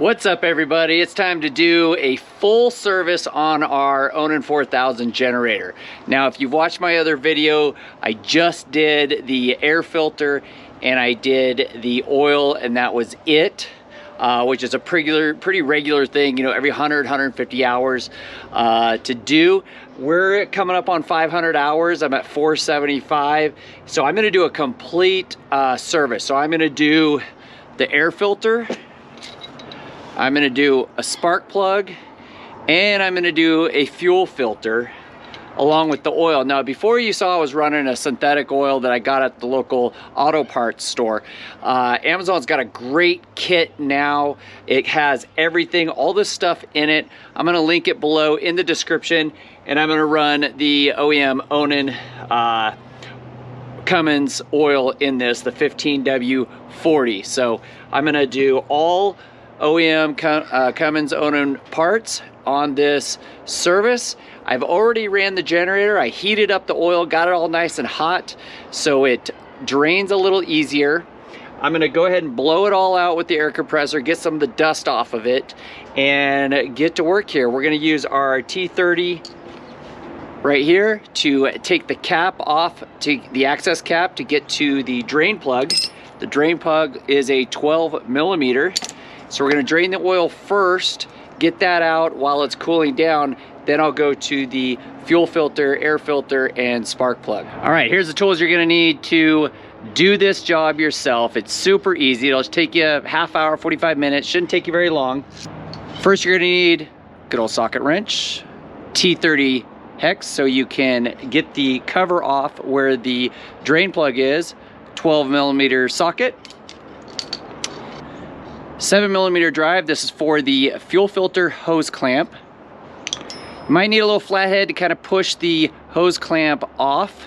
What's up, everybody? It's time to do a full service on our Onan 4000 generator. Now, if you've watched my other video, I just did the air filter and I did the oil, and that was it. Which is a pretty regular thing, you know, every 150 hours to do. We're coming up on 500 hours. I'm at 475. So I'm gonna do a complete service. So I'm gonna do the air filter, I'm gonna do a spark plug, and I'm gonna do a fuel filter along with the oil. Now, before you saw I was running a synthetic oil that I got at the local auto parts store. Amazon's got a great kit now. It has everything, all this stuff in it. I'm gonna link it below in the description, and I'm gonna run the OEM Onan Cummins oil in this, the 15W40. So I'm gonna do all OEM Cummins Onan parts on this service. I've already ran the generator. I heated up the oil, got it all nice and hot, so it drains a little easier. I'm gonna go ahead and blow it all out with the air compressor, get some of the dust off of it, and get to work here. We're gonna use our T30 right here to take the cap off, to the access cap, to get to the drain plug. The drain plug is a 12 millimeter. So we're gonna drain the oil first, get that out while it's cooling down, then I'll go to the fuel filter, air filter, and spark plug. All right, here's the tools you're gonna need to do this job yourself. It's super easy. It'll just take you a half hour, 45 minutes. Shouldn't take you very long. First, you're gonna need good old socket wrench, T30 hex, so you can get the cover off where the drain plug is, 12 millimeter socket, 7 millimeter drive. This is for the fuel filter hose clamp. You might need a little flathead to kind of push the hose clamp off.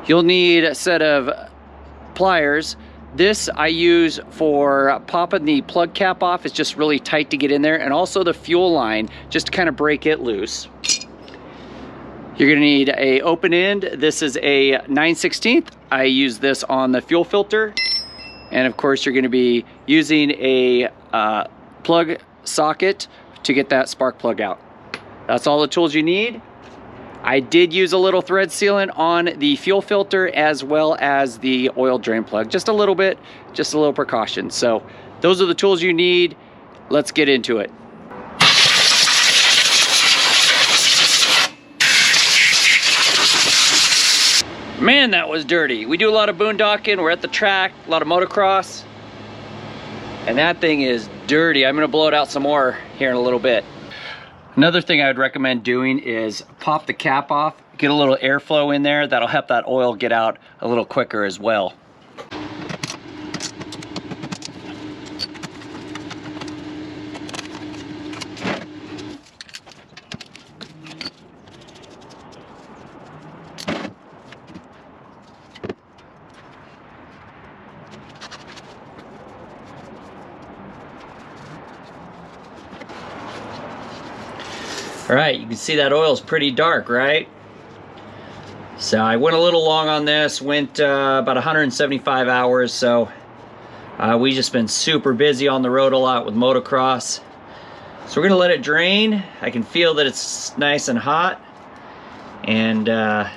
You'll need a set of pliers. This I use for popping the plug cap off. It's just really tight to get in there, and also the fuel line, just to kind of break it loose. You're gonna need a open end. This is a 9/16. I use this on the fuel filter. And of course, you're gonna be using a plug socket to get that spark plug out. That's all the tools you need. I did use a little thread sealant on the fuel filter as well as the oil drain plug. Just a little bit, just a little precaution. So those are the tools you need. Let's get into it. Man, that was dirty. We do a lot of boondocking. We're at the track, a lot of motocross, and that thing is dirty. I'm gonna blow it out some more here in a little bit. Another thing I would recommend doing is pop the cap off, get a little airflow in there. That'll help that oil get out a little quicker as well. All right, you can see that oil is pretty dark, right? So I went a little long on this, went about 175 hours. So we just been super busy on the road a lot with motocross. So we're gonna let it drain. I can feel that it's nice and hot. And I'm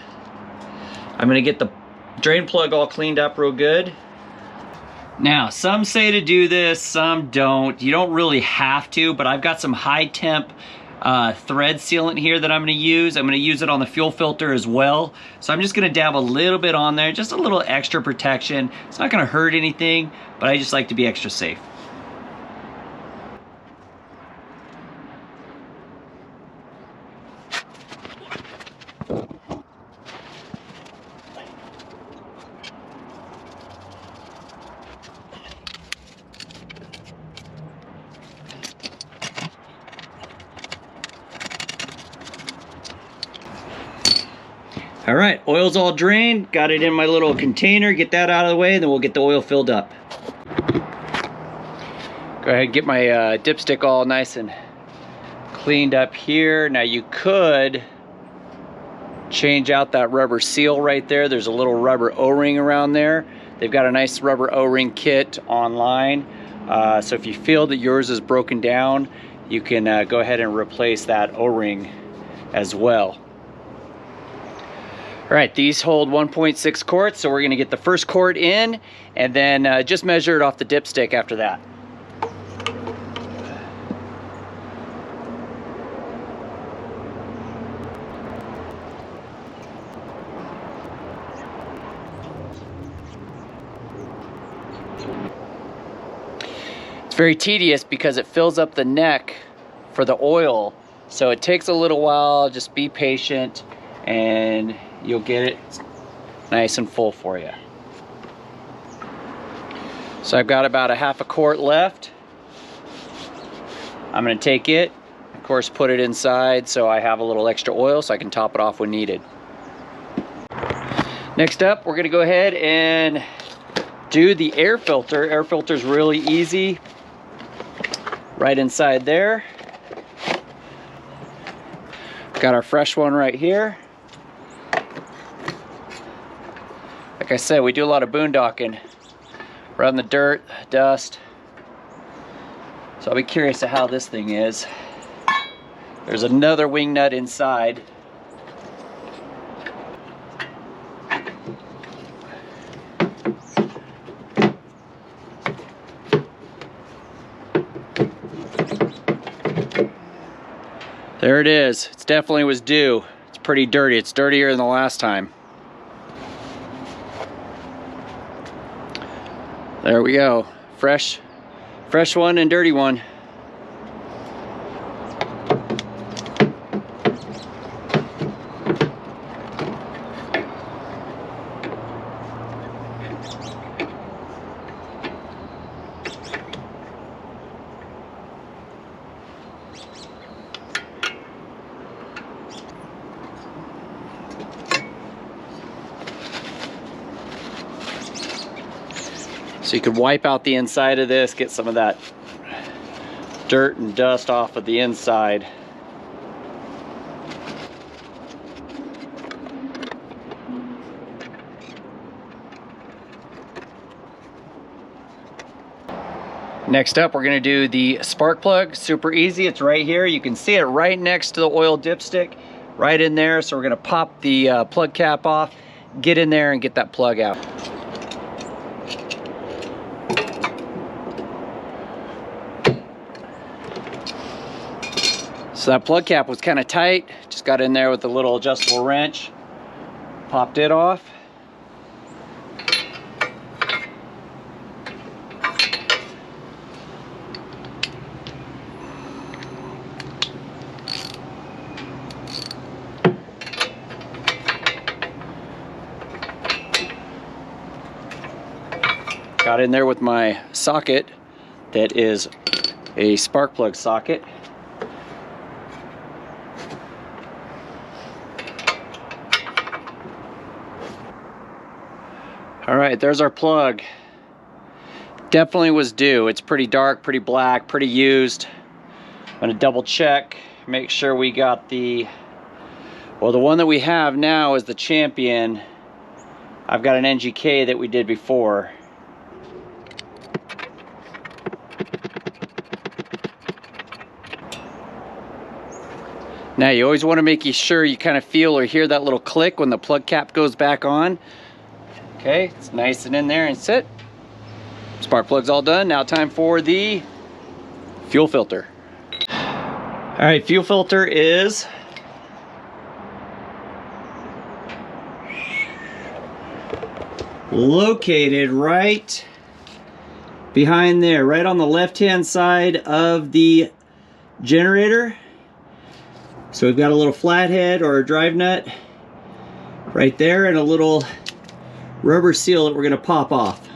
gonna get the drain plug all cleaned up real good. Now, some say to do this, some don't. You don't really have to, but I've got some high temp thread sealant here that I'm going to use. I'm going to use it on the fuel filter as well. So I'm just going to dab a little bit on there, just a little extra protection. It's not going to hurt anything, but I just like to be extra safe. All right, oil's all drained, got it in my little container, get that out of the way, and then we'll get the oil filled up. Go ahead and get my dipstick all nice and cleaned up here. Now you could change out that rubber seal right there. There's a little rubber O-ring around there. They've got a nice rubber O-ring kit online. So if you feel that yours is broken down, you can go ahead and replace that O-ring as well. All right, these hold 1.6 quarts, so we're gonna get the first quart in and then just measure it off the dipstick after that. Very tedious because it fills up the neck for the oil, so it takes a little while. Just be patient and you'll get it nice and full for you. So I've got about a half a quart left. I'm going to take it, of course, put it inside so I have a little extra oil so I can top it off when needed. Next up, we're going to go ahead and do the air filter. Air filter is really easy. Right inside there. Got our fresh one right here. Like I said, we do a lot of boondocking around the dirt, dust. So I'll be curious to how this thing is. There's another wing nut inside. There it is. It definitely was due. It's pretty dirty. It's dirtier than the last time. There we go. Fresh one and dirty one. So you could wipe out the inside of this, get some of that dirt and dust off of the inside. Next up, we're going to do the spark plug. Super easy. It's right here. You can see it right next to the oil dipstick, right in there. So we're going to pop the plug cap off, get in there and get that plug out. So that plug cap was kind of tight. Just got in there with a little adjustable wrench, popped it off. Got in there with my socket that is a spark plug socket. All right, there's our plug. Definitely was due. It's pretty dark, pretty black, pretty used. I'm gonna double check, make sure we got the, well, the one that we have now is the Champion. I've got an 𝐦𝐨𝐬 that we did before. Now you always want to make sure you kind of feel or hear that little click when the plug cap goes back on. Okay, it's nice and in there and sit. Spark plug's all done. Now time for the fuel filter. All right, fuel filter is located right behind there, right on the left-hand side of the generator. So we've got a little flathead or a drive nut right there and a little rubber seal that we're going to pop off.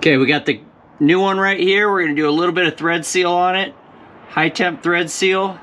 Okay, we got the new one right here. We're gonna do a little bit of thread seal on it. High temp thread seal.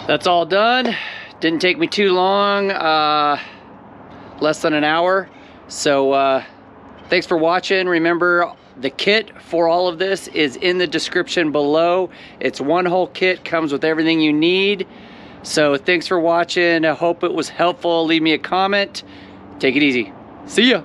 That's all done. Didn't take me too long, less than an hour. So thanks for watching. Remember, the kit for all of this is in the description below. It's one whole kit, comes with everything you need. So thanks for watching. I hope it was helpful. Leave me a comment. Take it easy. See ya.